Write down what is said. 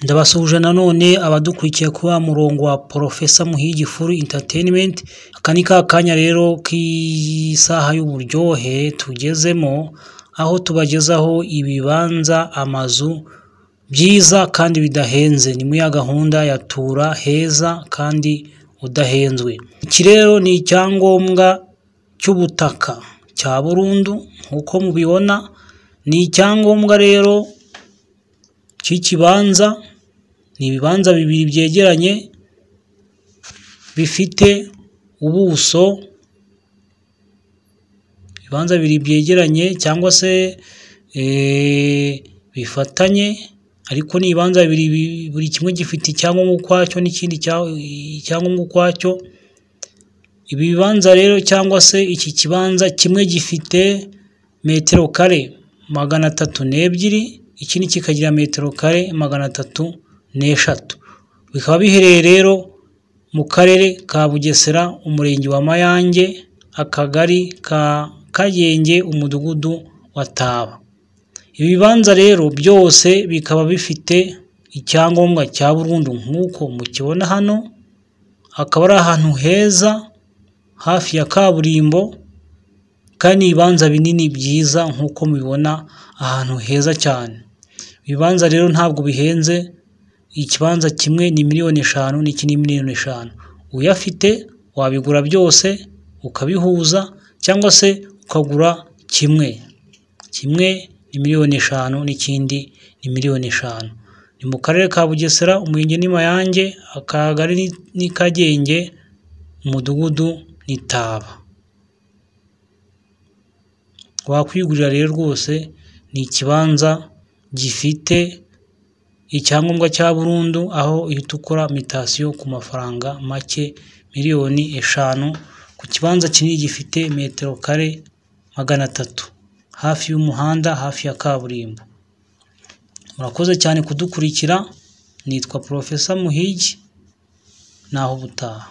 Ndabasuhuje nanone abadukurikiye kuri wa murongo wa Professor Muhigi Full Entertainment. Aka ni ka kanya rero k'isaha y'uburyohe tugezemo, aho tubagezaho ibibanza, amazu byiza kandi bidahenze. Ni muri ya gahunda ya tura heza kandi udahenzwe. Iki rero ni icyangombwa cy'ubutaka cya burundu nk'uko mubibona. Ni icyangombwa rero cy'ikibanza. Ni ibibanza bibiri byegeranye bifite ubuso, ibibanza bibiri byegeranye cyangwa se bifatanye, ariko ni ibibanza bibiri, buri kimwe gifite icyangombwa ukwacyo n'ikindi icyangombwa ukwacyo. Ibi bibanza rero cyangwa se iki kibanza kimwe gifite metero kare 302, ikindi kikagira metero kare 303. Bikaba biherereye rero mu karere ka Bugesera, umurenge wa Mayange, akagari ka Kagenge, umudugudu wa Taba. Ibi bibanza rero byose bikaba bifite icyangombwa cya burundu nk'uko mukibona hano. Akaba ari ahantu heza hafi ya kaburimbo, kandi ibibanza binini byiza nk'uko mubibona, ahantu heza cyane. Ibibanza rero ntabwo bihenze. Ikibanza kimwe ni 5,000,000 n'ikindi ni 5,000,000. Uyafite wabigura byose ukabihuza, cyangwa se ukagura kimwe ni 5,000,000 n'ikindi ni 5,000,000. Ni mu karere ka Bugesera, umurenge ni Mayange, akagari ni Kagenge, umudugudu ni Taba. Wakwigurira rero rwose. Ni ikibanza gifite icyangombwa cya burundu, aho uhita ukora mutation ku mafaranga make, 5,000,000 ku kibanza kinini gifite metero kare 300, hafi y'umuhanda, hafi ya kaburimbo. Murakoze cyane kudukurikira. Nitwa Professor Muhigi, naho ubutaha.